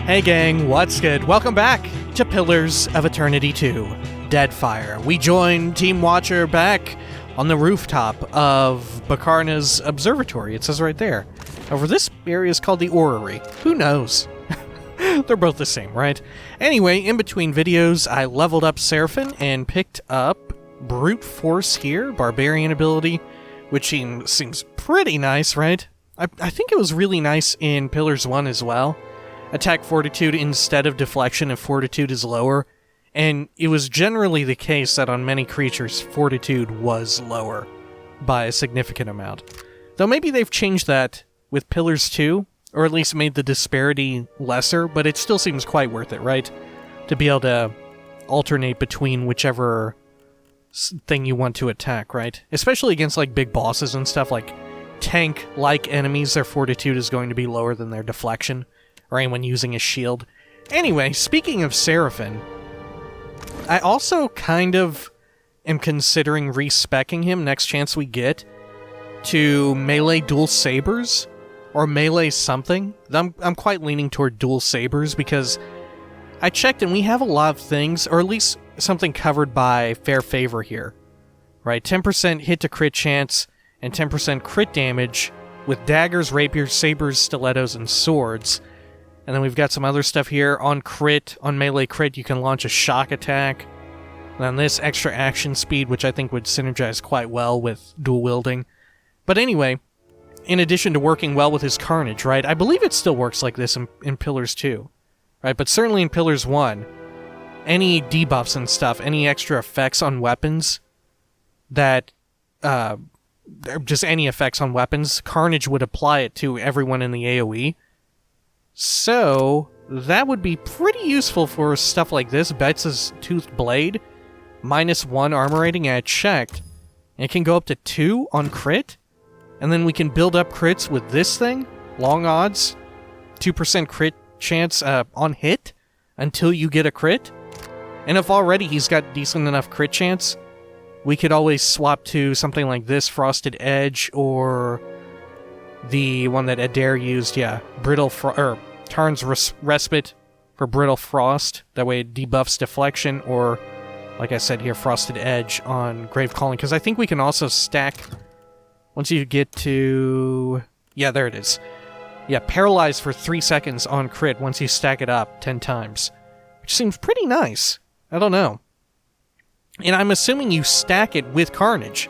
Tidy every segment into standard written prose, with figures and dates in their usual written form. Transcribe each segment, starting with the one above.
Hey gang, what's good? Welcome back to Pillars of Eternity 2, Deadfire. We join Team Watcher back on the rooftop of Bakarna's observatory. It says right there. Over this area is called the Orrery. Who knows? They're both the same, right? Anyway, in between videos, I leveled up Seraphon and picked up Brute Force here, Barbarian ability, which seems pretty nice, right? I think it was really nice in Pillars 1 as well. Attack Fortitude instead of Deflection if Fortitude is lower, and it was generally the case that on many creatures, Fortitude was lower by a significant amount. Though maybe they've changed that with Pillars 2, or at least made the disparity lesser, but it still seems quite worth it, right? To be able to alternate between whichever thing you want to attack, right? Especially against like big bosses and stuff, like tank-like enemies, their Fortitude is going to be lower than their Deflection, or anyone using a shield. Anyway, speaking of Seraphon, I also kind of am considering respecking him next chance we get to melee dual sabers, or melee something. I'm quite leaning toward dual sabers because I checked and we have a lot of things, or at least something covered by fair favor here, right? 10% hit to crit chance and 10% crit damage with daggers, rapiers, sabers, stilettos, and swords. And then we've got some other stuff here. On crit, on melee crit, you can launch a shock attack. And on this, extra action speed, which I think would synergize quite well with dual wielding. But anyway, in addition to working well with his Carnage, right? I believe it still works like this in Pillars 2, right? But certainly in Pillars 1, any debuffs and stuff, any extra effects on weapons that, just any effects on weapons, Carnage would apply it to everyone in the AoE. So, that would be pretty useful for stuff like this. Betts' Toothed Blade, -1 armor rating, I checked. And it can go up to 2 on crit. And then we can build up crits with this thing. Long odds. 2% crit chance on hit until you get a crit. And if already he's got decent enough crit chance, we could always swap to something like this, Frosted Edge, or the one that Adair used, yeah, Tarn's Respite for Brittle Frost. That way it debuffs Deflection, or, like I said here, Frosted Edge on Grave Calling. Because I think we can also stack, once you get to... Yeah, there it is. Yeah, Paralyze for 3 seconds on crit once you stack it up 10 times. Which seems pretty nice. I don't know. And I'm assuming you stack it with Carnage,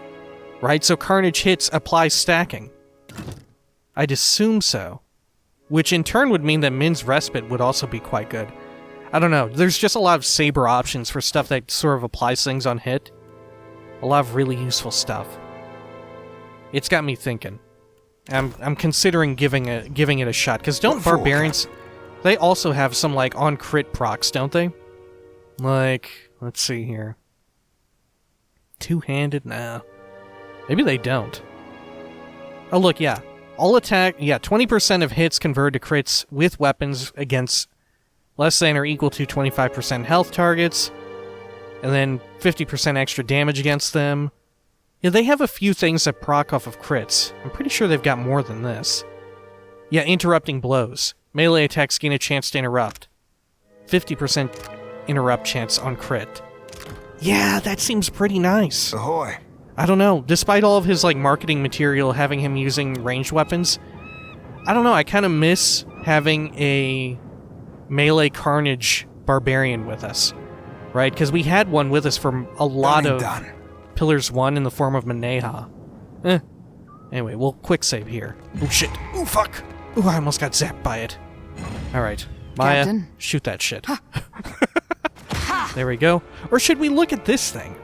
right? So Carnage hits apply stacking. I'd assume so. Which in turn would mean that Min's Respite would also be quite good. I don't know. There's just a lot of saber options for stuff that sort of applies things on hit. A lot of really useful stuff. It's got me thinking. I'm considering giving it a shot. Because don't Barbarians... They also have some, like, on-crit procs, don't they? Like, let's see here. Two-handed? Nah. Maybe they don't. Oh, look, yeah. All attack, yeah, 20% of hits convert to crits with weapons against less than or equal to 25% health targets, and then 50% extra damage against them. Yeah, they have a few things that proc off of crits. I'm pretty sure they've got more than this. Yeah, interrupting blows. Melee attacks gain a chance to interrupt. 50% interrupt chance on crit. Yeah, that seems pretty nice. Ahoy. I don't know, despite all of his, like, marketing material having him using ranged weapons, I don't know, I kind of miss having a melee Carnage Barbarian with us, right? Because we had one with us for a lot of Pillars 1 in the form of Maneha. Anyway, we'll quick save here. Oh, shit. Oh, fuck. Oh, I almost got zapped by it. Alright, Maya, Captain. Shoot that shit. There we go. Or should we look at this thing?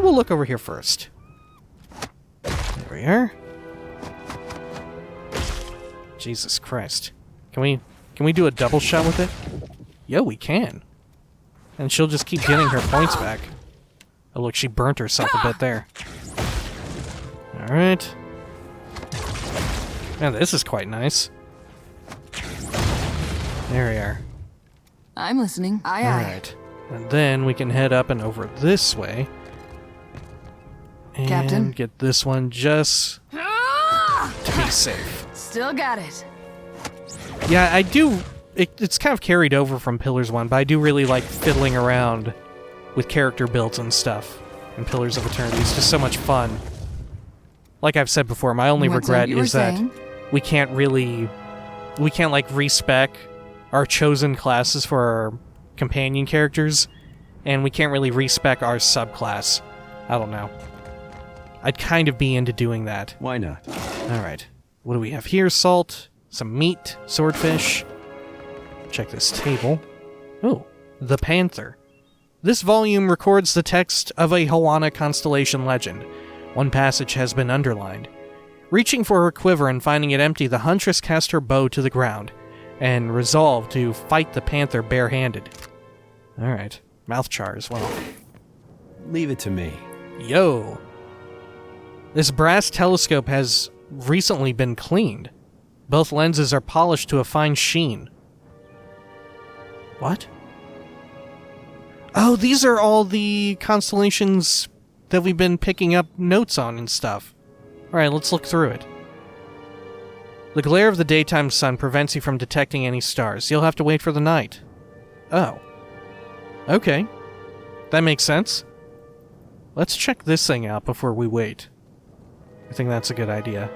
We'll look over here first. There we are. Jesus Christ. Can we do a double shot with it? Yo, we can. And she'll just keep getting her points back. Oh, look, she burnt herself a bit there. Alright. Man, this is quite nice. There we are. I'm listening. Aye, aye. Alright. And then we can head up and over this way. And Captain? get this one just to be safe. Still got it. Yeah, I do it's kind of carried over from Pillars 1, but I do really like fiddling around with character builds and stuff in Pillars of Eternity. It's just so much fun. Like I've said before, my only regret is that we can't like respec our chosen classes for our companion characters, and we can't really respec our subclass. I don't know. I'd kind of be into doing that. Why not? Alright. What do we have here? Salt, some meat, swordfish. Check this table. Oh, the Panther. This volume records the text of a Hawana constellation legend. One passage has been underlined. Reaching for her quiver and finding it empty, the huntress cast her bow to the ground and resolved to fight the panther barehanded. Alright. Mouth char as well. Leave it to me. Yo. This brass telescope has recently been cleaned. Both lenses are polished to a fine sheen. What? Oh, these are all the constellations that we've been picking up notes on and stuff. Alright, let's look through it. The glare of the daytime sun prevents you from detecting any stars. You'll have to wait for the night. Oh. Okay. That makes sense. Let's check this thing out before we wait. I think that's a good idea.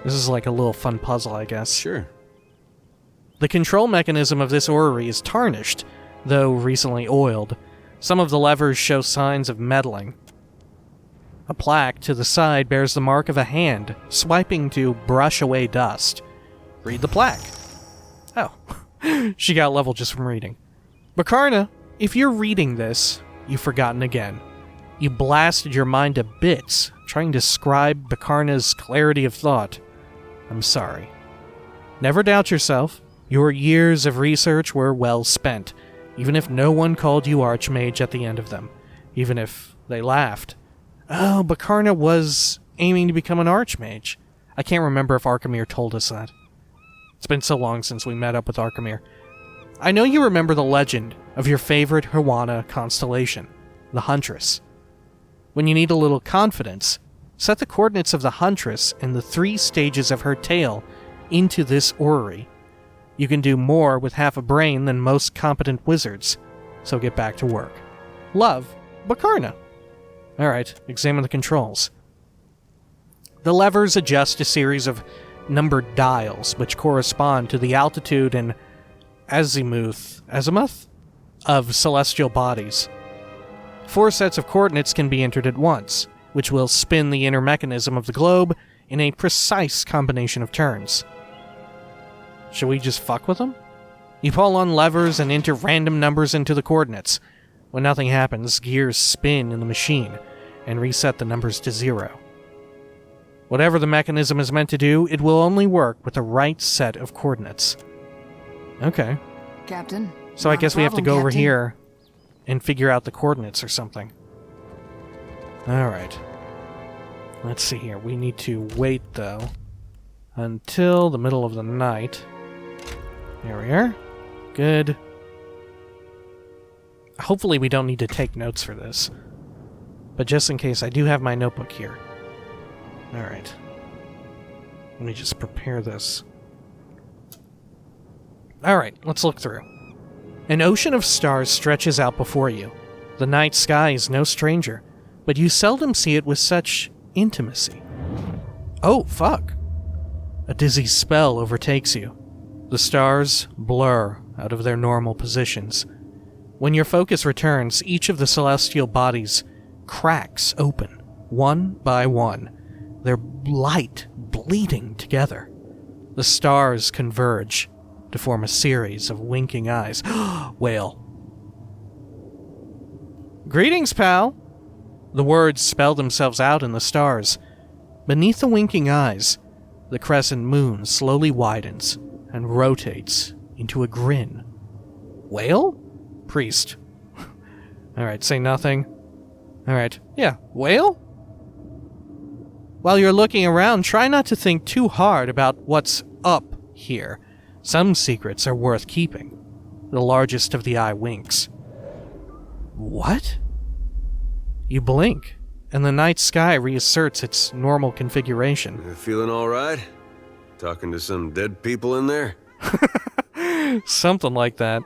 This is like a little fun puzzle, I guess. Sure. The control mechanism of this orrery is tarnished, though recently oiled. Some of the levers show signs of meddling. A plaque to the side bears the mark of a hand, swiping to brush away dust. Read the plaque. Oh. She got level just from reading. Bakarna, if you're reading this, you've forgotten again. You blasted your mind to bits, trying to describe Bakarna's clarity of thought. I'm sorry. Never doubt yourself. Your years of research were well spent, even if no one called you Archmage at the end of them, even if they laughed. Oh, Bakarna was aiming to become an Archmage. I can't remember if Arkhamir told us that. It's been so long since we met up with Arkhamir. I know you remember the legend of your favorite Hawana constellation, the Huntress. When you need a little confidence, set the coordinates of the Huntress and the 3 stages of her tail into this orrery. You can do more with half a brain than most competent wizards, so get back to work. Love, Bakarna. Alright, examine the controls. The levers adjust a series of numbered dials, which correspond to the altitude and azimuth of celestial bodies. 4 sets of coordinates can be entered at once, which will spin the inner mechanism of the globe in a precise combination of turns. Should we just fuck with them? You pull on levers and enter random numbers into the coordinates. When nothing happens, gears spin in the machine and reset the numbers to 0. Whatever the mechanism is meant to do, it will only work with the right set of coordinates. Okay. Captain. So I guess we have to go over here and figure out the coordinates or something. Alright. Let's see here. We need to wait, though, until the middle of the night. There we are. Good. Hopefully we don't need to take notes for this. But just in case, I do have my notebook here. Alright. Let me just prepare this. Alright, let's look through. An ocean of stars stretches out before you. The night sky is no stranger, but you seldom see it with such intimacy. Oh, fuck. A dizzy spell overtakes you. The stars blur out of their normal positions. When your focus returns, each of the celestial bodies cracks open, one by one, their light bleeding together. The stars converge to form a series of winking eyes. Whale. Greetings, pal. The words spell themselves out in the stars. Beneath the winking eyes, the crescent moon slowly widens and rotates into a grin. Whale? Priest. Alright, say nothing. Alright, yeah, whale? While you're looking around, try not to think too hard about what's up here. Some secrets are worth keeping. The largest of the eye winks. What? You blink, and the night sky reasserts its normal configuration. Feeling all right? Talking to some dead people in there? Something like that.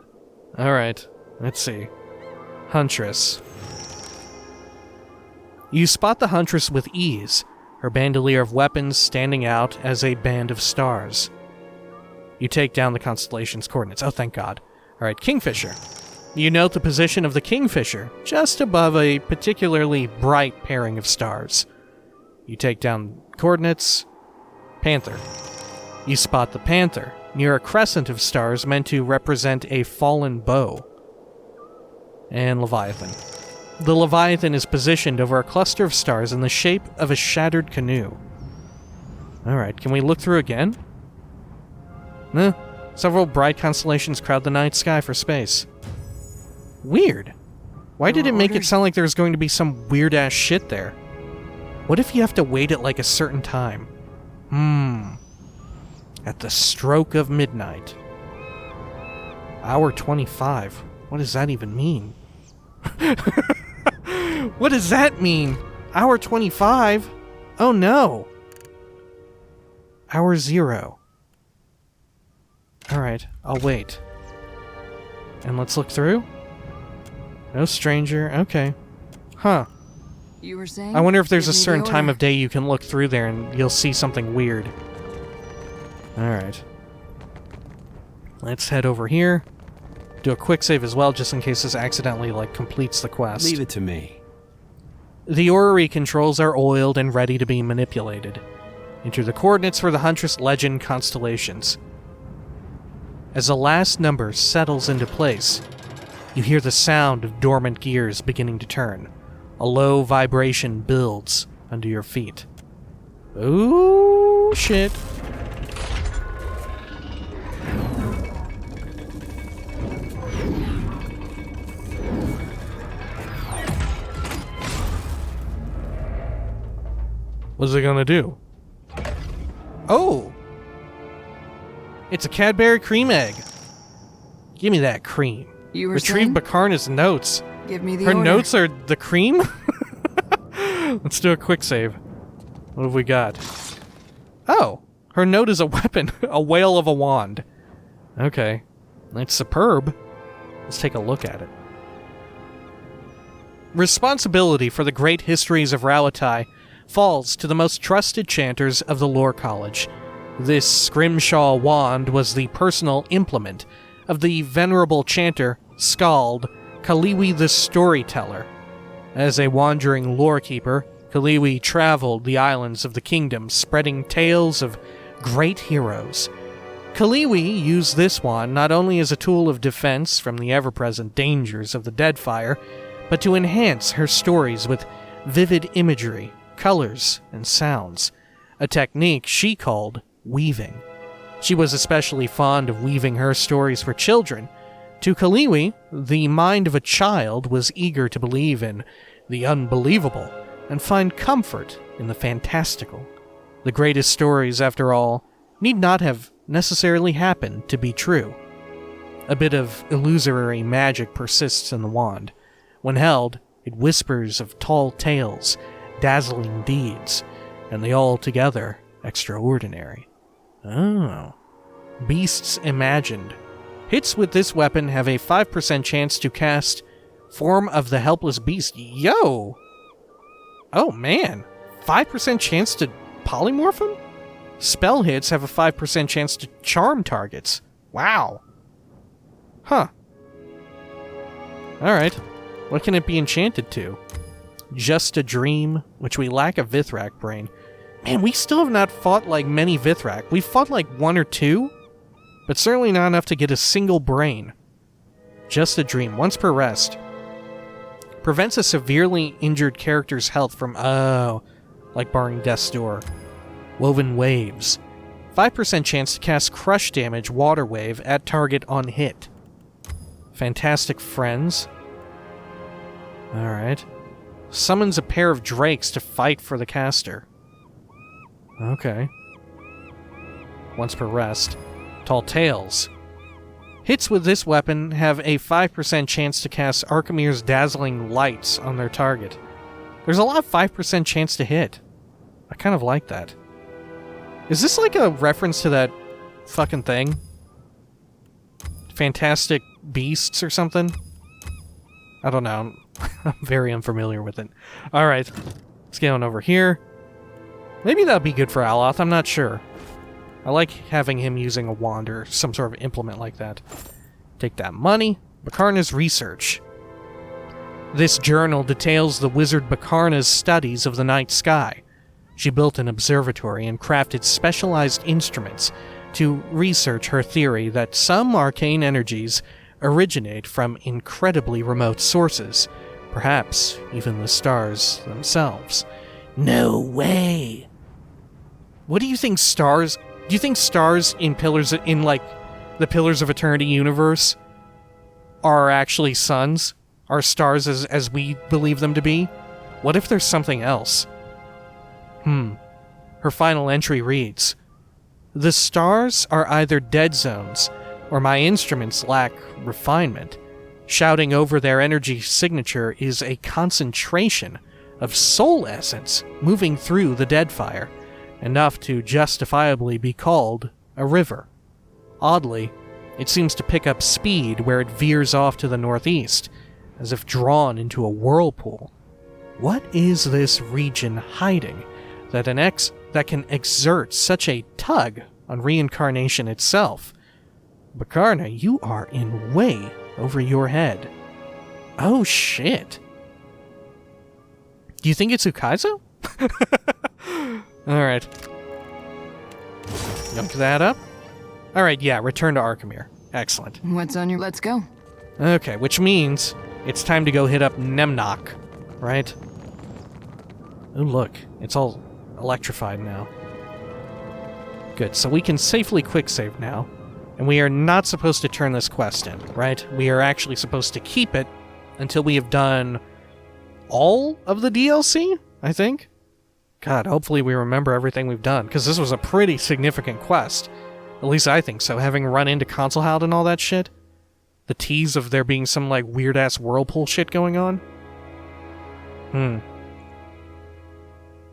Alright, let's see. Huntress. You spot the Huntress with ease, her bandolier of weapons standing out as a band of stars. You take down the constellation's coordinates. Oh, thank God. Alright, Kingfisher. You note the position of the Kingfisher, just above a particularly bright pairing of stars. You take down coordinates. Panther. You spot the Panther, near a crescent of stars meant to represent a fallen bow. And Leviathan. The Leviathan is positioned over a cluster of stars in the shape of a shattered canoe. Alright, can we look through again? Nah. Several bright constellations crowd the night sky for space. Weird. Why did it make it sound like there was going to be some weird-ass shit there? What if you have to wait at like a certain time? At the stroke of midnight. Hour 25. What does that even mean? What does that mean? Hour 25? Oh no. Hour 0. Alright, I'll wait. And let's look through? No stranger, okay. Huh. You were saying? I wonder if there's a Give me the certain time order. of day you can look through there and you'll see something weird. Alright. Let's head over here. Do a quick save as well, just in case this accidentally, completes the quest. Leave it to me. The orrery controls are oiled and ready to be manipulated. Enter the coordinates for the Huntress Legend constellations. As the last number settles into place, you hear the sound of dormant gears beginning to turn. A low vibration builds under your feet. Ooh, shit. What's it gonna do? Oh! It's a Cadbury cream egg. Give me that cream. You were Retrieve saying? Bakarna's notes. Give me the Her order. notes are the cream? Let's do a quick save. What have we got? Oh! Her note is a weapon. A whale of a wand. Okay. That's superb. Let's take a look at it. Responsibility for the great histories of Rauatai falls to the most trusted chanters of the Lore College. This scrimshaw wand was the personal implement of the venerable chanter, Skald, Kaliwi the Storyteller. As a wandering lore keeper, Kaliwi traveled the islands of the kingdom, spreading tales of great heroes. Kaliwi used this wand not only as a tool of defense from the ever-present dangers of the Deadfire, but to enhance her stories with vivid imagery, colors, and sounds, a technique she called weaving. She was especially fond of weaving her stories for children. To Kaliwi, the mind of a child was eager to believe in the unbelievable and find comfort in the fantastical. The greatest stories, after all, need not have necessarily happened to be true. A bit of illusory magic persists in the wand. When held, it whispers of tall tales, dazzling deeds, and the altogether extraordinary. Oh. Beasts imagined. Hits with this weapon have a 5% chance to cast Form of the Helpless Beast. Yo! Oh man. 5% chance to polymorph him? Spell hits have a 5% chance to charm targets. Wow. Huh. Alright. What can it be enchanted to? Just a Dream, which we lack a Vithrak brain. Man, we still have not fought many Vithrak. We've fought one or two, but certainly not enough to get a single brain. Just a Dream, once per rest. Prevents a severely injured character's health from, barring Death's Door. Woven Waves. 5% chance to cast Crush Damage Water Wave at target on hit. Fantastic Friends. Alright. Summons a pair of drakes to fight for the caster. Okay. Once per rest. Tall Tales. Hits with this weapon have a 5% chance to cast Archimir's Dazzling Lights on their target. There's a lot of 5% chance to hit. I kind of like that. Is this a reference to that fucking thing? Fantastic Beasts or something? I don't know. I'm very unfamiliar with it. Alright, let's get on over here. Maybe that'd be good for Aloth, I'm not sure. I like having him using a wand or some sort of implement like that. Take that money. Bakarna's research. This journal details the wizard Bakarna's studies of the night sky. She built an observatory and crafted specialized instruments to research her theory that some arcane energies originate from incredibly remote sources, perhaps even the stars themselves. No way! What do you think stars... Do you think stars in Pillars... in, like, the Pillars of Eternity universe are actually suns? Are stars as we believe them to be? What if there's something else? Her final entry reads, "The stars are either dead zones, or my instruments lack refinement. Shouting over their energy signature is a concentration of soul essence moving through the Deadfire, enough to justifiably be called a river. Oddly, it seems to pick up speed where it veers off to the northeast, as if drawn into a whirlpool. What is this region hiding that can exert such a tug on reincarnation itself? Bakarna, you are in way over your head." Oh shit. Do you think it's Ukaizo? Alright. Yunk that up. Alright, yeah, return to Arkhamir. Excellent. What's on your... Let's go. Okay, which means it's time to go hit up Nemnok, right? Oh, look. It's all electrified now. Good, so we can safely quick save now. And we are not supposed to turn this quest in, right? We are actually supposed to keep it until we have done all of the DLC, I think? God, hopefully we remember everything we've done, because this was a pretty significant quest. At least I think so, having run into Consulhout and all that shit. The tease of there being some, like, weird-ass whirlpool shit going on.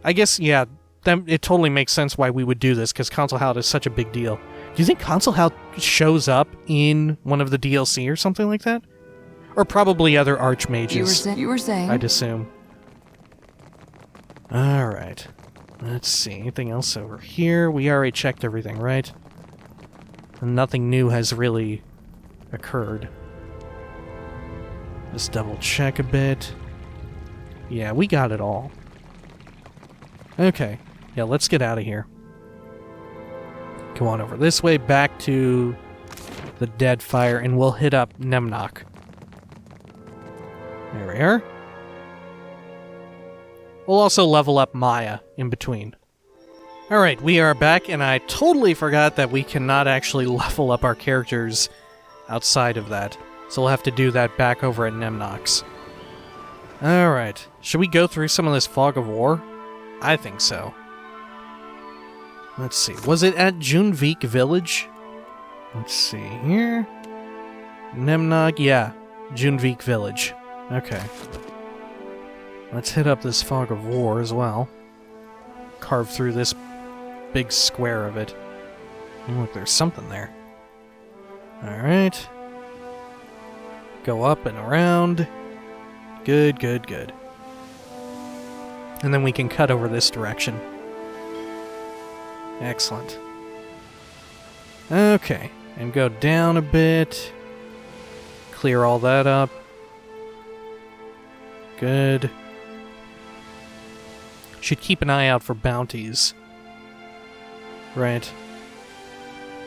I guess, yeah, it totally makes sense why we would do this, because Consulhout is such a big deal. Do you think Consulhout shows up in one of the DLC or something like that? Or probably other archmages. You were saying. I'd assume. Alright. Let's see. Anything else over here? We already checked everything, right? And nothing new has really occurred. Just double check a bit. Yeah, we got it all. Okay. Yeah, let's get out of here. Go on over this way, back to the Deadfire, and we'll hit up Nemnok. There we are. We'll also level up Maya in between. Alright, we are back, and I totally forgot that we cannot actually level up our characters outside of that. So we'll have to do that back over at Nemnok's. Alright, should we go through some of this Fog of War? I think so. Let's see, was it at Junvik Village? Let's see here. Nemnok, yeah, Junvik Village. Okay. Let's hit up this Fog of War as well. Carve through this big square of it. Oh, look, there's something there. Alright. Go up and around. Good, good, good. And then we can cut over this direction. Excellent. Okay, and go down a bit. Clear all that up. Good. Should keep an eye out for bounties. Right.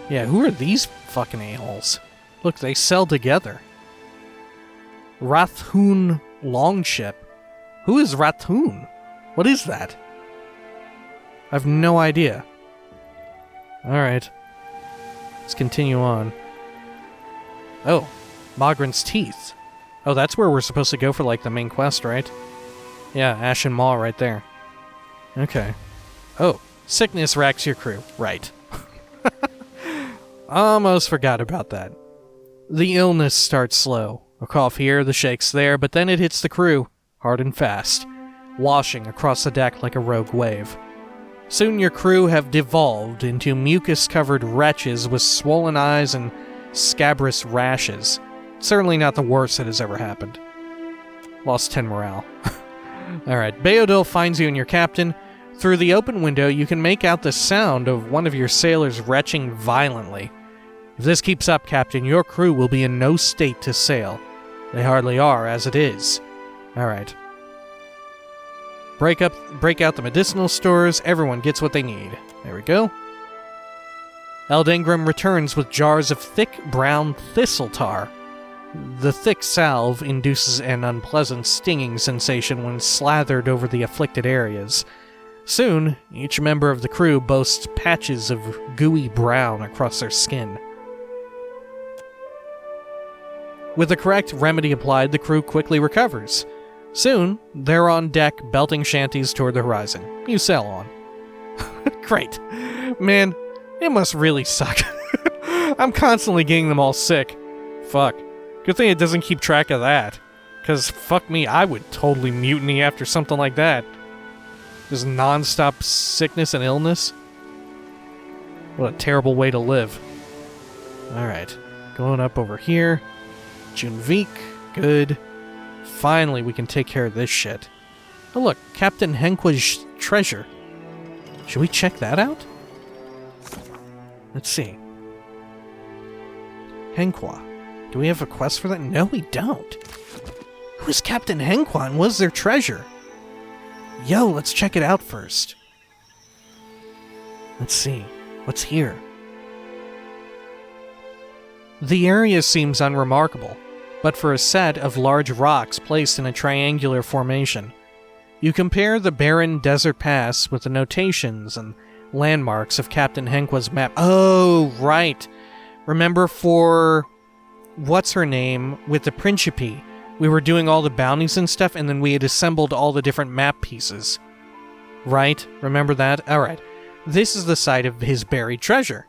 Yeah, who are these fucking a-holes? Look, they sell together. Rathun Longship. Who is Rathun? What is that? I have no idea. Alright. Let's continue on. Oh, Mogren's Teeth. Oh, that's where we're supposed to go for, like, the main quest, right? Yeah, Ashen Maw right there. Okay. Oh, sickness racks your crew. Right. Almost forgot about that. The illness starts slow. A cough here, the shakes there, but then it hits the crew, hard and fast, washing across the deck like a rogue wave. Soon your crew have devolved into mucus-covered wretches with swollen eyes and scabrous rashes. Certainly not the worst that has ever happened. Lost 10 morale. Alright, Beodil finds you and your captain. Through the open window, you can make out the sound of one of your sailors retching violently. If this keeps up, Captain, your crew will be in no state to sail. They hardly are, as it is. Alright. Break out the medicinal stores. Everyone gets what they need. There we go. Eldingram returns with jars of thick brown thistle tar. The thick salve induces an unpleasant stinging sensation when slathered over the afflicted areas. Soon, each member of the crew boasts patches of gooey brown across their skin. With the correct remedy applied, the crew quickly recovers. Soon, they're on deck belting shanties toward the horizon. You sail on. Great. Man, it must really suck. I'm constantly getting them all sick. Fuck. Good thing it doesn't keep track of that. Because fuck me, I would totally mutiny after something like that. Just non-stop sickness and illness. What a terrible way to live. Alright. Going up over here. Junvik. Good. Finally, we can take care of this shit. Oh look, Captain Henqua's treasure. Should we check that out? Let's see. Henqua. Do we have a quest for that? No, we don't. Who is Captain Henqua and what's their treasure? Yo, let's check it out first. Let's see. What's here? The area seems unremarkable, but for a set of large rocks placed in a triangular formation. You compare the barren desert pass with the notations and landmarks of Captain Henqua's map. Oh, right. Remember for... what's her name? With the Principe. We were doing all the bounties and stuff, and then we had assembled all the different map pieces. Right? Remember that? Alright. This is the site of his buried treasure.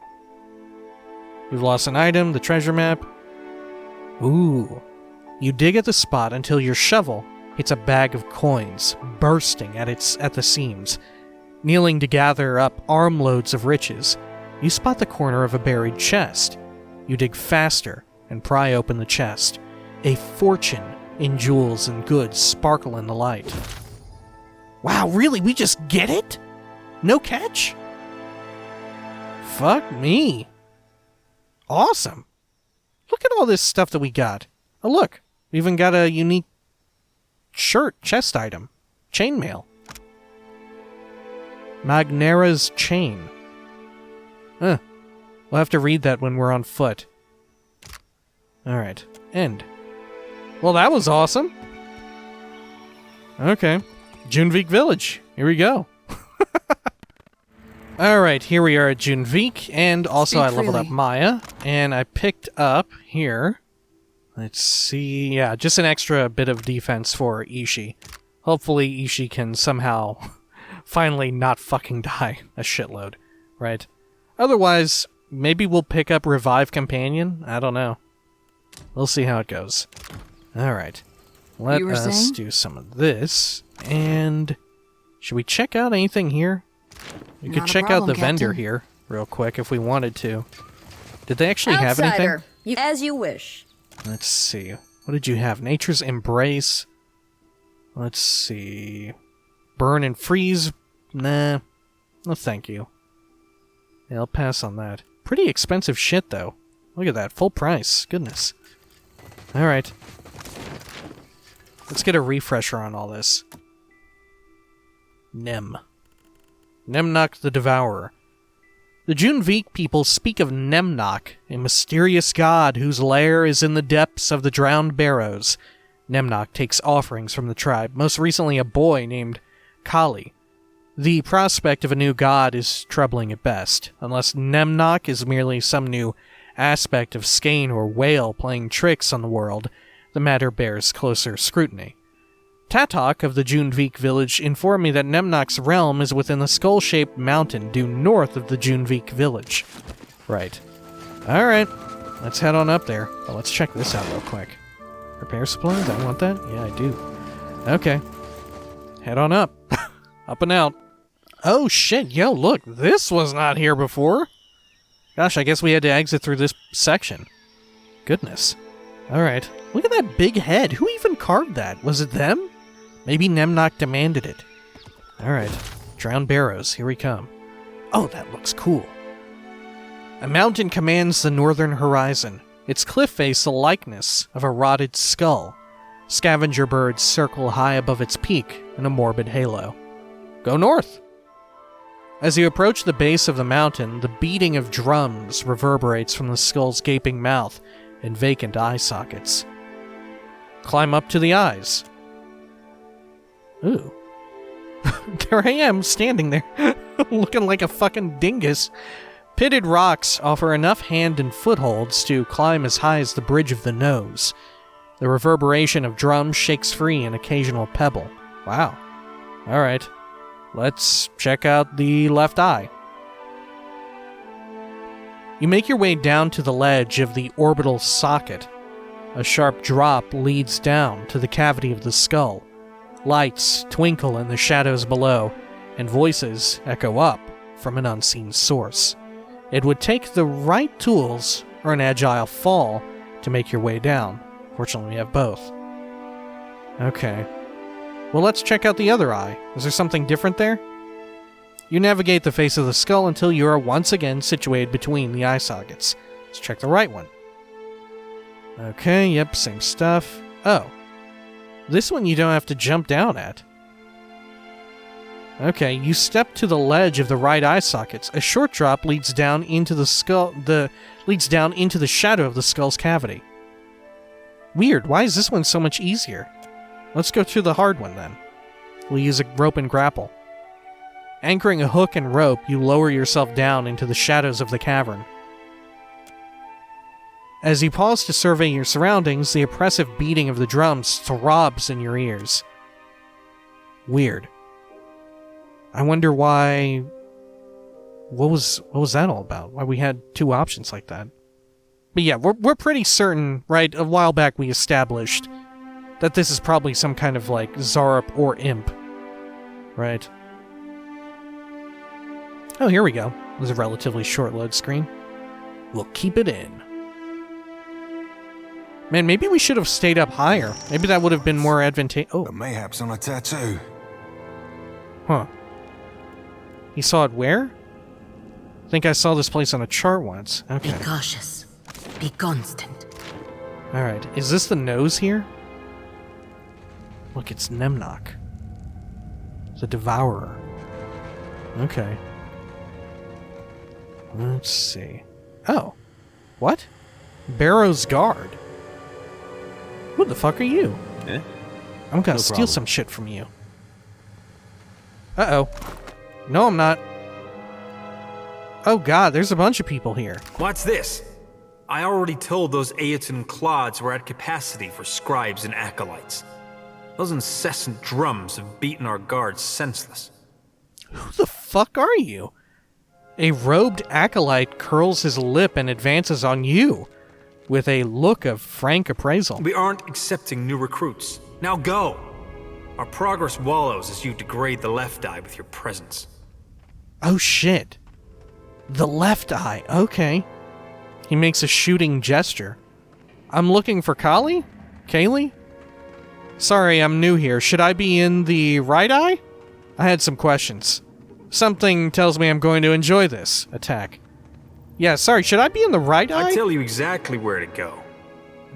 We've lost an item, the treasure map. Ooh. You dig at the spot until your shovel hits a bag of coins, bursting at the seams. Kneeling to gather up armloads of riches, you spot the corner of a buried chest. You dig faster and pry open the chest. A fortune in jewels and goods sparkle in the light. Wow, really? We just get it? No catch? Fuck me. Awesome. Look at all this stuff that we got. Oh, look. We even got a unique shirt, chest item. Chainmail. Magnera's chain. We'll have to read that when we're on foot. Alright. End. Well, that was awesome. Okay. Junvik Village. Here we go. Alright, here we are at Junvik, and also I leveled up Maya, and I picked up here, let's see, yeah, just an extra bit of defense for Ishi. Hopefully Ishi can somehow finally not fucking die a shitload, right? Otherwise, maybe we'll pick up Revive Companion? I don't know. We'll see how it goes. Alright, let us do some of this, and should we check out anything here? We could check out the vendor here real quick if we wanted to. Did they actually have anything? As you wish. Let's see. What did you have? Nature's Embrace. Let's see. Burn and freeze. Nah. No, thank you. Yeah, I'll pass on that. Pretty expensive shit, though. Look at that. Full price. Goodness. Alright. Let's get a refresher on all this. Nemnok the Devourer. The Junvik people speak of Nemnok, a mysterious god whose lair is in the depths of the drowned barrows. Nemnok takes offerings from the tribe, most recently a boy named Kali. The prospect of a new god is troubling at best, unless Nemnok is merely some new aspect of Skane or Whale playing tricks on the world. The matter bears closer scrutiny. Tatok of the Junvik Village informed me that Nemnok's realm is within the skull-shaped mountain due north of the Junvik Village. Right. Alright, let's head on up there. Oh, let's check this out real quick. Repair supplies? I want that? Yeah, I do. Okay. Head on up. Up and out. Oh shit, yo, look, this was not here before. Gosh, I guess we had to exit through this section. Goodness. Alright. Look at that big head. Who even carved that? Was it them? Maybe Nemnock demanded it. Alright. Drowned barrows. Here we come. Oh, that looks cool. A mountain commands the northern horizon. Its cliff face the likeness of a rotted skull. Scavenger birds circle high above its peak in a morbid halo. Go north! As you approach the base of the mountain, the beating of drums reverberates from the skull's gaping mouth and vacant eye sockets. Climb up to the eyes. Ooh. There I am, standing there, looking like a fucking dingus. Pitted rocks offer enough hand and footholds to climb as high as the bridge of the nose. The reverberation of drums shakes free an occasional pebble. Wow. Alright. Let's check out the left eye. You make your way down to the ledge of the orbital socket. A sharp drop leads down to the cavity of the skull. Lights twinkle in the shadows below, and voices echo up from an unseen source. It would take the right tools or an agile fall to make your way down. Fortunately, we have both. Okay. Well, let's check out the other eye. Is there something different there? You navigate the face of the skull until you are once again situated between the eye sockets. Let's check the right one. Okay, yep, same stuff. Oh. This one you don't have to jump down at. Okay, you step to the ledge of the right eye sockets. A short drop leads down into the skull. Leads down into the shadow of the skull's cavity. Weird. Why is this one so much easier? Let's go through the hard one then. We'll use a rope and grapple. Anchoring a hook and rope, you lower yourself down into the shadows of the cavern. As you pause to survey your surroundings, the oppressive beating of the drums throbs in your ears. Weird. I wonder why... What was that all about? Why we had two options like that? But yeah, we're pretty certain, right? A while back we established that this is probably some kind of, like, Zarup or Imp. Right? Oh, here we go. It was a relatively short load screen. We'll keep it in. Man, maybe we should have stayed up higher. Maybe that would have been more advantageous. Oh. The mayhaps on a tattoo. Huh. You saw it where? I think I saw this place on a chart once. Okay. Be cautious. Be constant. Alright, is this the nose here? Look, it's Nemnock. The Devourer. Okay. Let's see. Oh. What? Barrow's Guard. Who the fuck are you? Eh? I'm gonna No steal problem. some shit from you. Uh-oh. No, I'm not. Oh god, there's a bunch of people here. What's this? I already told those Aeton clods we're at capacity for scribes and acolytes. Those incessant drums have beaten our guards senseless. Who the fuck are you? A robed acolyte curls his lip and advances on you with a look of frank appraisal. We aren't accepting new recruits. Now go! Our progress wallows as you degrade the left eye with your presence. Oh shit. The left eye, okay. He makes a shooting gesture. I'm looking for Kali? Kaylee? Sorry, I'm new here. Should I be in the right eye? I had some questions. Something tells me I'm going to enjoy this attack. Yeah, sorry, should I be in the right eye? I tell you exactly where to go.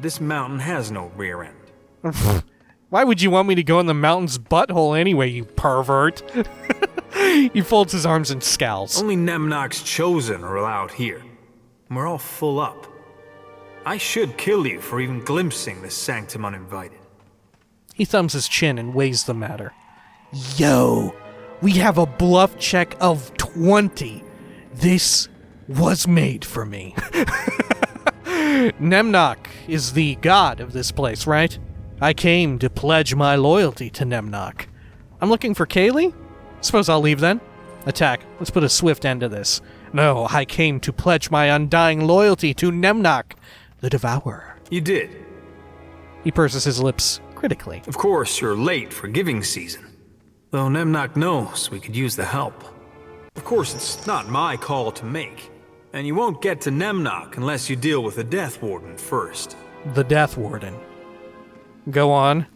This mountain has no rear end. Why would you want me to go in the mountain's butthole anyway, you pervert? He folds his arms and scowls. Only Nemnock's chosen are allowed here. We're all full up. I should kill you for even glimpsing this sanctum uninvited. He thumbs his chin and weighs the matter. Yo, we have a bluff check of 20. This was made for me. Nemnock is the god of this place, right? I came to pledge my loyalty to Nemnock. I'm looking for Kaylee? Suppose I'll leave then. Attack. Let's put a swift end to this. No, I came to pledge my undying loyalty to Nemnock, the Devourer. You did. He purses his lips critically. Of course, you're late for giving season. Though Nemnock knows we could use the help. Of course, it's not my call to make. And you won't get to Nemnock unless you deal with the Death Warden first. The Death Warden. Go on.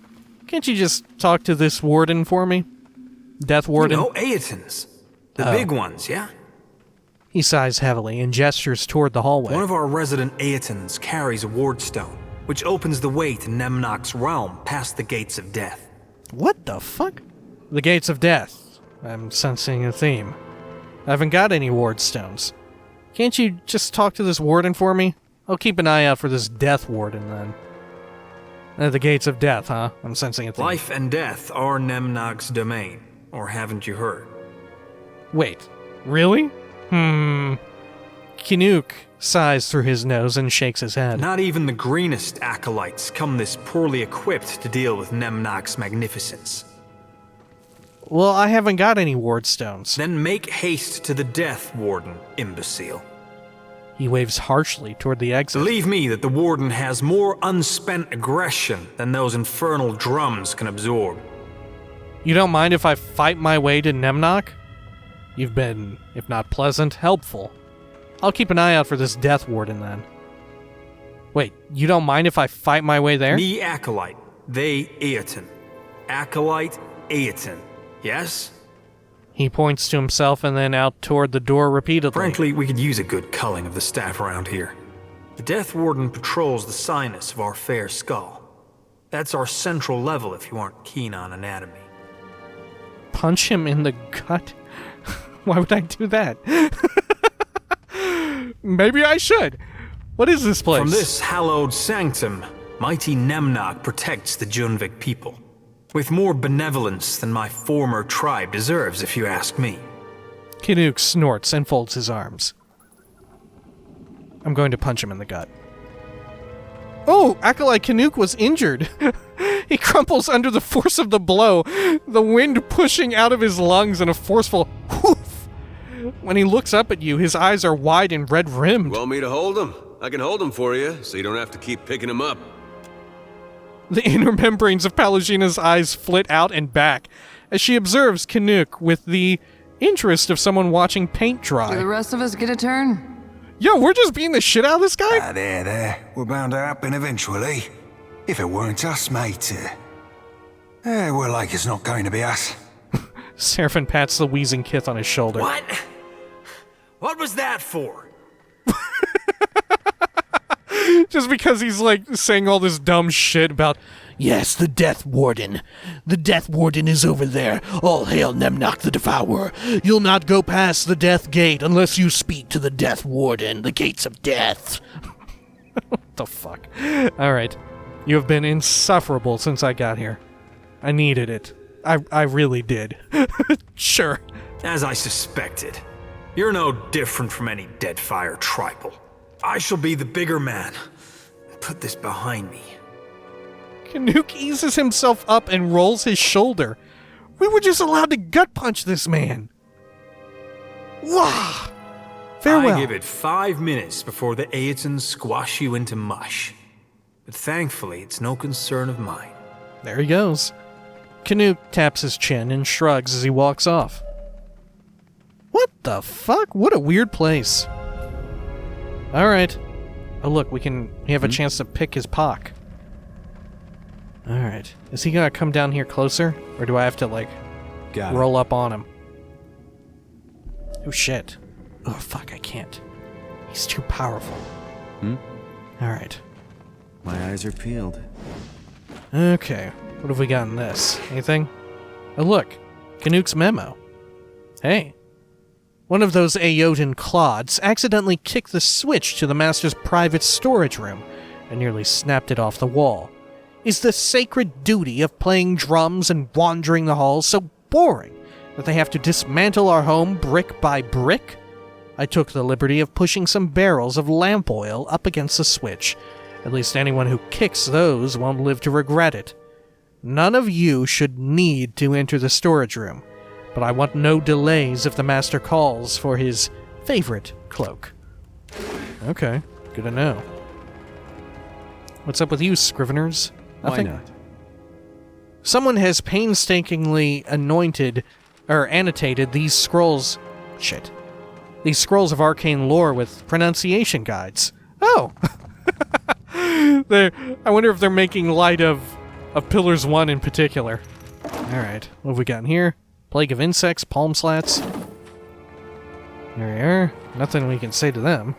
Can't you just talk to this warden for me? Death Warden? You know, Aetons. The big ones, yeah? He sighs heavily and gestures toward the hallway. One of our resident Aetons carries a wardstone, which opens the way to Nemnock's realm past the Gates of Death. What the fuck? The Gates of Death. I'm sensing a theme. I haven't got any wardstones. Can't you just talk to this warden for me? I'll keep an eye out for this Death Warden, then. The Gates of Death, huh? I'm sensing a theme. Life and death are Nemnock's domain, or haven't you heard? Wait, really? Kinuk sighs through his nose and shakes his head. Not even the greenest acolytes come this poorly equipped to deal with Nemnock's magnificence. Well, I haven't got any wardstones. Then make haste to the Death Warden, imbecile. He waves harshly toward the exit. Believe me that the Warden has more unspent aggression than those infernal drums can absorb. You don't mind if I fight my way to Nemnock? You've been, if not pleasant, helpful. I'll keep an eye out for this Death Warden, then. Wait, you don't mind if I fight my way there? Me Acolyte, they Aeton. Acolyte, Aeton. Yes? He points to himself and then out toward the door repeatedly. Frankly, we could use a good culling of the staff around here. The Death Warden patrols the sinus of our fair skull. That's our central level if you aren't keen on anatomy. Punch him in the gut? Why would I do that? Maybe I should. What is this place? From this hallowed sanctum, mighty Nemnock protects the Junvik people. With more benevolence than my former tribe deserves, if you ask me. Kinuk snorts and folds his arms. I'm going to punch him in the gut. Oh, Acolyte Kinuk was injured. He crumples under the force of the blow, the wind pushing out of his lungs in a forceful whoof. When he looks up at you, his eyes are wide and red-rimmed. Want me to hold him? I can hold him for you, so you don't have to keep picking him up. The inner membranes of Palagina's eyes flit out and back as she observes Kinuk with the interest of someone watching paint dry. Do the rest of us get a turn? Yo, we're just beating the shit out of this guy? There. We're bound to happen eventually. If it weren't us, mate. We're like it's not going to be us. Seraphin pats the wheezing Kith on his shoulder. What? What was that for? Just because he's like saying all this dumb shit about, yes, the Death Warden. The Death Warden is over there. All hail Nemnock the Devourer. You'll not go past the Death Gate unless you speak to the Death Warden, the Gates of Death. What the fuck? Alright. You have been insufferable since I got here. I needed it. I really did. Sure. As I suspected. You're no different from any Deadfire tribal. I shall be the bigger man. Put this behind me. Kinuk eases himself up and rolls his shoulder. We were just allowed to gut punch this man. Wah! Farewell. I give it 5 minutes before the Aetons squash you into mush. But thankfully, it's no concern of mine. There he goes. Kinuk taps his chin and shrugs as he walks off. What the fuck? What a weird place. Alright. Oh look, we have a chance to pick his pock. Alright. Is he gonna come down here closer? Or do I have to, like, roll up on him? Oh shit. Oh fuck, I can't. He's too powerful. Alright. My eyes are peeled. Okay. What have we got in this? Anything? Oh look. Kinuk's memo. Hey. One of those Aoten clods accidentally kicked the switch to the Master's private storage room and nearly snapped it off the wall. Is the sacred duty of playing drums and wandering the halls so boring that they have to dismantle our home brick by brick? I took the liberty of pushing some barrels of lamp oil up against the switch. At least anyone who kicks those won't live to regret it. None of you should need to enter the storage room, but I want no delays if the Master calls for his favorite cloak. Okay, good to know. What's up with you, Scriveners? Nothing? Why not? Someone has painstakingly annotated these scrolls. Shit. these scrolls of arcane lore with pronunciation guides. Oh! I wonder if they're making light of Pillars 1 in particular. Alright, what have we got in here? Plague of insects, palm slats. There we are. Nothing we can say to them.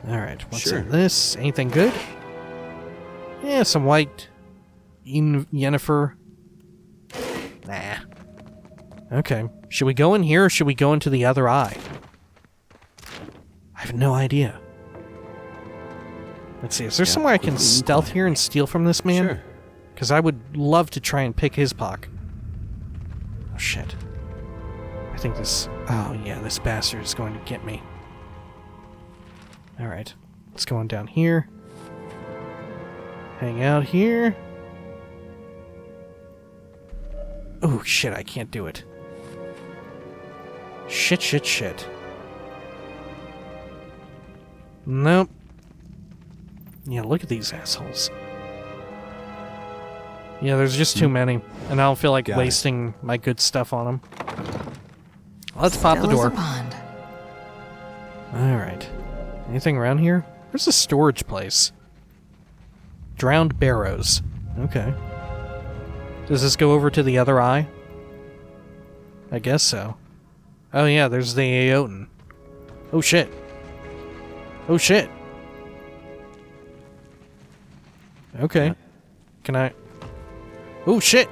Alright, what's in this? Anything good? Yeah, some white yennefer. Nah. Okay. Should we go in here or should we go into the other eye? I have no idea. Let's see, is there somewhere I can stealth here and steal from this man? Sure. Because I would love to try and pick his pock. Oh, shit. I think this... Oh, yeah, this bastard is going to get me. Alright. Let's go on down here. Hang out here. Oh, shit, I can't do it. Shit. Nope. Yeah, look at these assholes. Yeah, there's just too many, and I don't feel like wasting my good stuff on them. Let's pop the door. Alright. Anything around here? Where's the storage place? Drowned barrows. Okay. Does this go over to the other eye? I guess so. Oh yeah, there's the Aoten. Oh shit. Oh shit. Okay. Can I... Oh shit!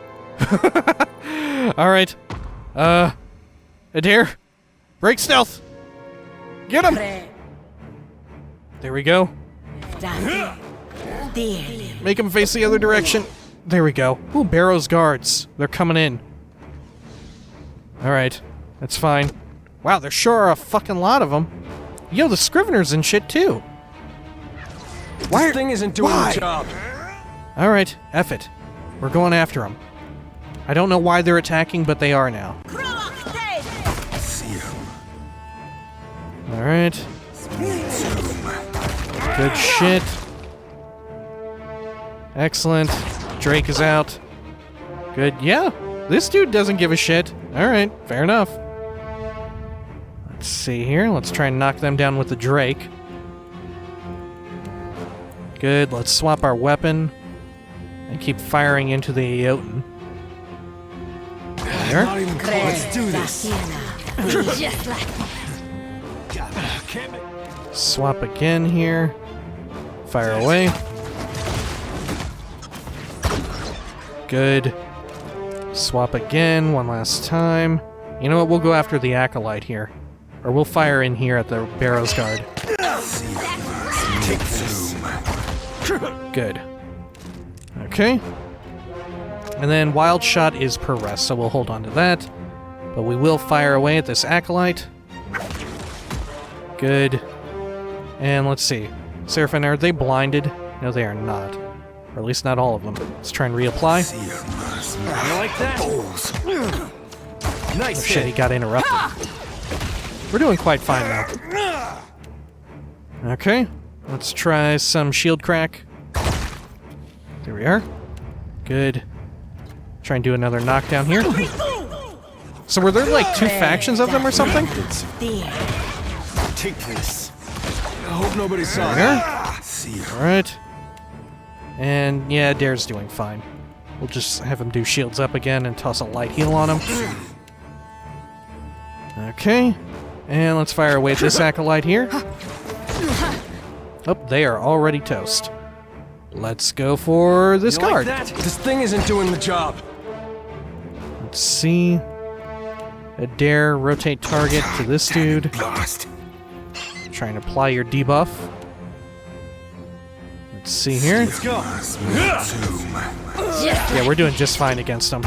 Alright. Adair! Break stealth! Get him! There we go. Make him face the other direction. There we go. Ooh, Barrow's guards. They're coming in. Alright. That's fine. Wow, there sure are a fucking lot of them. Yo, the Scriveners and shit, too. This thing isn't doing the job. Alright, F it. We're going after them. I don't know why they're attacking, but they are now. Alright. Good shit. Excellent. Drake is out. Good. Yeah, this dude doesn't give a shit. Alright, fair enough. Let's see here. Let's try and knock them down with the Drake. Good. Let's swap our weapon and keep firing into the Aoten. There. Let's do this. Swap again here. Fire away. Good. Swap again one last time. You know what? We'll go after the Acolyte here. Or we'll fire in here at the Barrow's Guard. Good. Okay. And then Wild Shot is per rest, so we'll hold on to that. But we will fire away at this Acolyte. Good. And let's see. Seraphine, are they blinded? No, they are not. Or at least not all of them. Let's try and reapply. You like that? Nice. Oh shit, he got interrupted. We're doing quite fine now. Okay. Let's try some shield crack. There we are. Good. Try and do another knockdown here. So were there like two factions of them or something? Take this. I hope nobody saw it. Alright. And yeah, Dare's doing fine. We'll just have him do shields up again and toss a light heal on him. Okay. And let's fire away at this Acolyte here. Oh, they are already toast. Let's go for this guard. Like that? This thing isn't doing the job. Let's see. Adair, rotate target to this dude. Try and apply your debuff. Let's see here. Let's go. Yeah, we're doing just fine against them.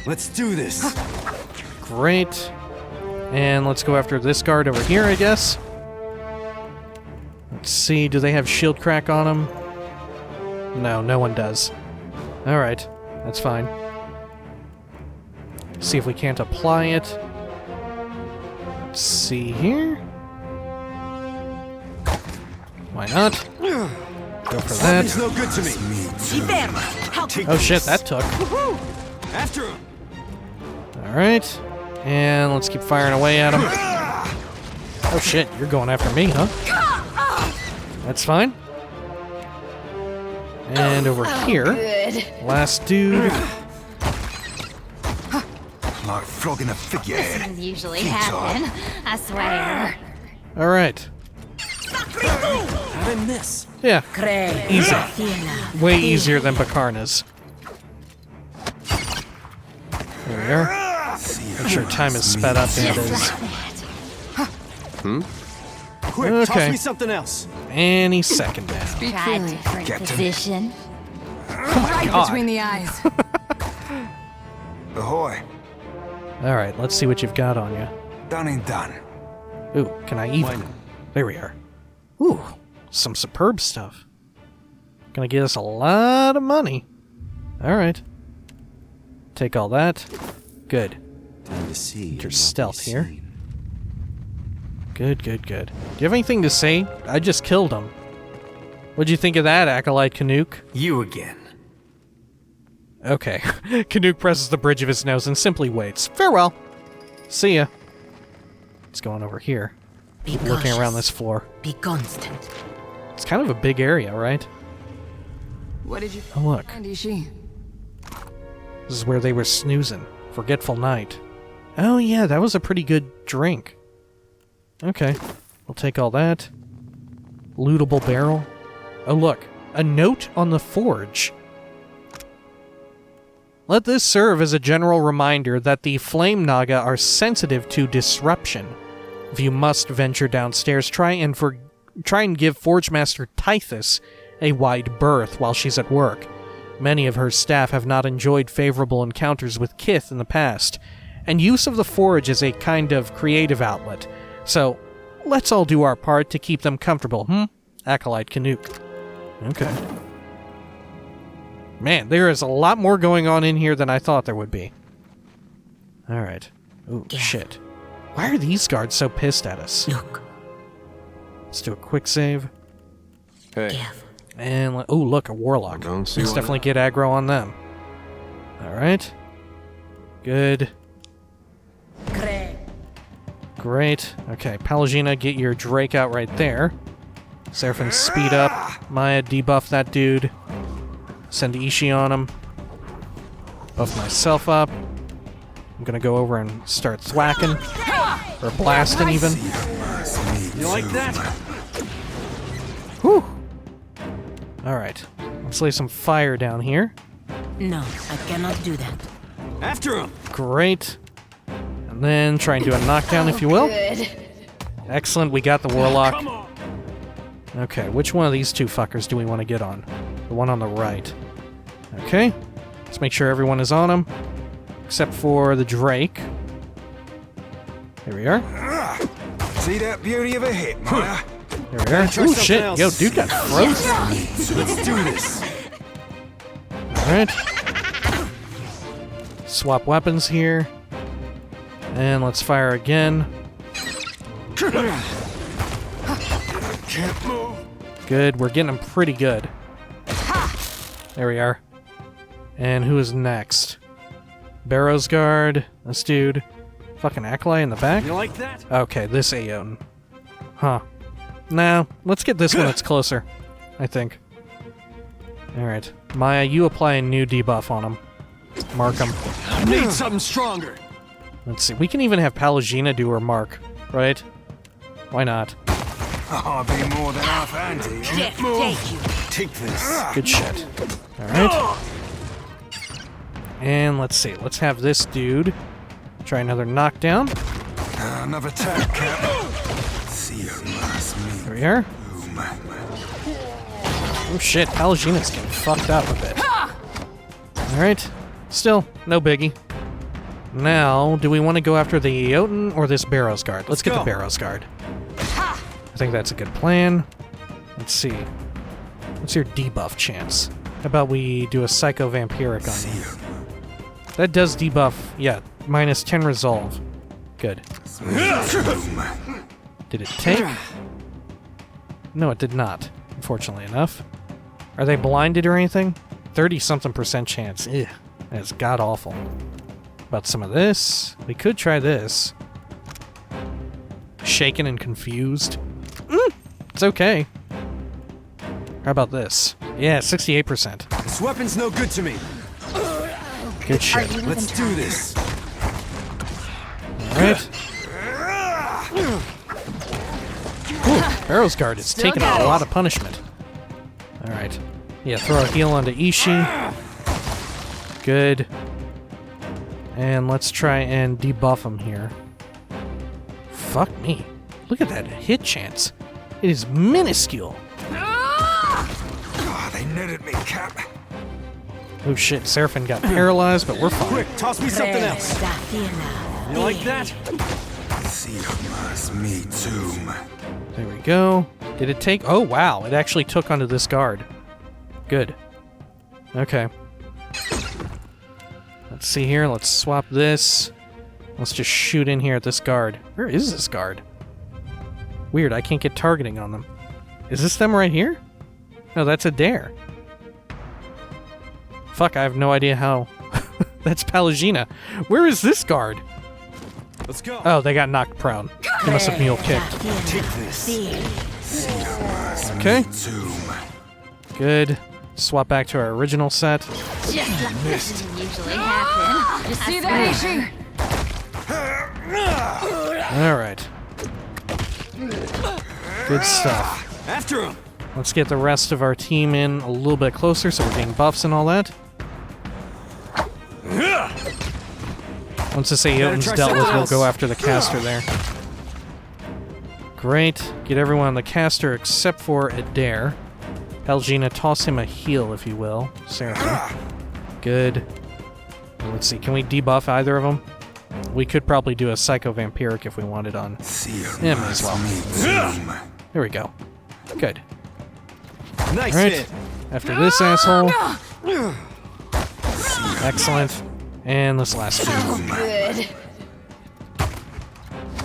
Let's do this. Great. And let's go after this guard over here, I guess. Let's see, do they have shield crack on them? No, no one does. Alright, that's fine. See if we can't apply it. Let's see here. Why not? Go for that. It's no good to me. Oh shit, that took. After him. Alright. And let's keep firing away at him. Oh shit, you're going after me, huh? That's fine. And over here, last dude. Like flogging a figurehead. Doesn't usually Keep happen, I swear. All right. How did I miss? Yeah, easy. Way easier than Bakarna's. There we are. Make sure time is sped up. There it is. Quick, Okay. toss me something else. Any second now. Speak Try a freely. different Captain. position. Right God. between the eyes. Ahoy. All right, let's see what you've got on you. Done and done. Ooh, can I even? There we are. Ooh, some superb stuff. Gonna get us a lot of money. All right. Take all that. Good. Time to see. Your stealth here. Good, good, good. Do you have anything to say? I just killed him. What'd you think of that, Acolyte Canuck? You again. Okay. Canuck presses the bridge of his nose and simply waits. Farewell. See ya. What's going over here? Be Keep looking around cautious. this floor. Be constant. It's kind of a big area, right? What did you Oh, look. find, Ishi? This is where they were snoozing. Forgetful Night. Oh, yeah, that was a pretty good drink. Okay. We'll take all that. Lootable barrel. Oh, look. A note on the forge. Let this serve as a general reminder that the Flame Naga are sensitive to disruption. If you must venture downstairs, try and give Forge Master Tithys a wide berth while she's at work. Many of her staff have not enjoyed favorable encounters with Kith in the past, and use of the forge is a kind of creative outlet. So, let's all do our part to keep them comfortable, Acolyte Canuck. Okay. Man, there is a lot more going on in here than I thought there would be. Alright. Ooh, shit. Why are these guards so pissed at us? Look. Let's do a quick save. Hey, Careful. And, oh, look, a warlock. Don't see Let's why definitely get aggro on them. Alright. Good. Great. Okay, Palagina, get your Drake out right there. Seraphim, speed up. Maya, debuff that dude. Send Ishi on him. Buff myself up. I'm gonna go over and start thwacking. Or blasting, even. You like that? Whew! Alright. Let's lay some fire down here. No, I cannot do that. After him. Great. And then try and do a knockdown, if you will. Good. Excellent, we got the warlock. Okay, which one of these two fuckers do we want to get on? The one on the right. Okay. Let's make sure everyone is on him. Except for the Drake. Here we are. See that beauty of a hit, Maya? There we are. Try Oh something shit, else. yo, dude got frozen. Let's do this. Alright. Swap weapons here. And let's fire again. Can't move. Good, we're getting them pretty good. There we are. And who is next? Barrow's Guard. This dude. Fucking Acolyte in the back? You like that? Okay, this Aeon. Huh. Now, let's get this one that's closer, I think. Alright. Maya, you apply a new debuff on him. Mark him. I need something stronger. Let's see. We can even have Palagina do her mark, right? Why not? I'll be more than half handy. Death take you. Take this. Good shit. Alright. And let's see. Let's have this dude try another knockdown. Another tap, Cap. See you last me. There we are. Oh, man. Oh shit, Palagina's getting fucked up a bit. Alright. Still, no biggie. Now, do we want to go after the Eoten or this Barrow's Guard? Let's get the go. Barrow's Guard. I think that's a good plan. Let's see. What's your debuff chance? How about we do a Psycho Vampiric on you? That does debuff, yeah, minus 10 resolve. Good. Did it take? No, it did not, unfortunately enough. Are they blinded or anything? 30-something% chance. Ugh, that's god-awful. About some of this. We could try this. Shaken and confused. It's okay. How about this? Yeah, 68%. This weapon's no good to me. Good shit. Let's do this. Alright. Barrow's Guard is taking a lot of punishment. Alright. Yeah, throw a heal onto Ishii. Good. And let's try and debuff him here. Fuck me. Look at that hit chance. It is minuscule. Oh, they netted me, Cap. Oh shit, Seraphim got paralyzed, but we're fine. Quick, toss me something else. You like that? Seamus, me tomb. There we go. Did it take... Oh, wow. It actually took onto this guard. Good. Okay. Let's see here. Let's swap this. Let's just shoot in here at this guard. Where is this guard? Weird, I can't get targeting on them. Is this them right here? No, that's a dare. Fuck, I have no idea how... That's Palagina. Where is this guard? Let's go. Oh, they got knocked prone. They must have mule kicked. Take this. Okay. Tomb. Good. Swap back to our original set. Just like this doesn't usually happen. You see that, Ishii? Alright. Good stuff. After him. Let's get the rest of our team in a little bit closer so we're getting buffs and all that. Once this Aoten's dealt with, we'll go after the caster there. Great. Get everyone on the caster except for Adair. Palagina, toss him a heal, if you will. Seraphim. Good. Let's see, can we debuff either of them? We could probably do a Psycho Vampiric if we wanted on him as well. There we go. Good. Nice Alright. hit. After this asshole. Excellent. And this last two. Good.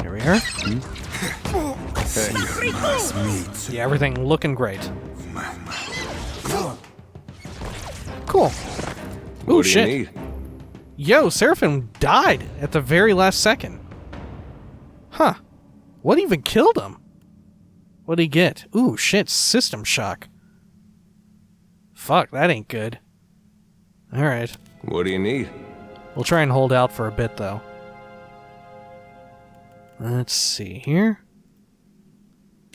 Here we are. Yeah, everything looking great. Cool. Ooh, shit. Yo, Seraphim died at the very last second. Huh. What even killed him? What'd he get? Ooh, shit, system shock. Fuck, that ain't good. Alright. What do you need? We'll try and hold out for a bit, though. Let's see here.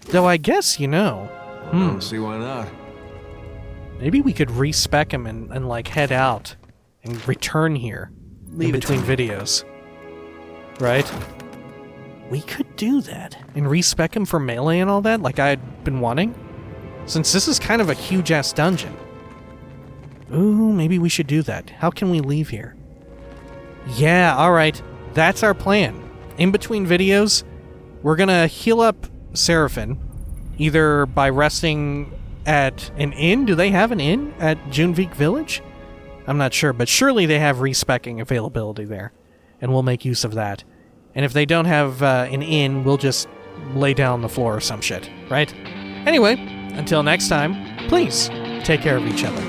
Though I guess, you know... See why not? Maybe we could respec him and like, head out and return here in between videos. Right? We could do that. And respec him for melee and all that, like I had been wanting. Since this is kind of a huge-ass dungeon. Ooh, maybe we should do that. How can we leave here? Yeah, alright. That's our plan. In between videos, we're gonna heal up Seraphim, either by resting at an inn. Do they have an inn at Junvik Village? I'm not sure, but surely they have respecking availability there, and we'll make use of that. And if they don't have an inn, we'll just lay down on the floor or some shit, right? Anyway, until next time, please take care of each other.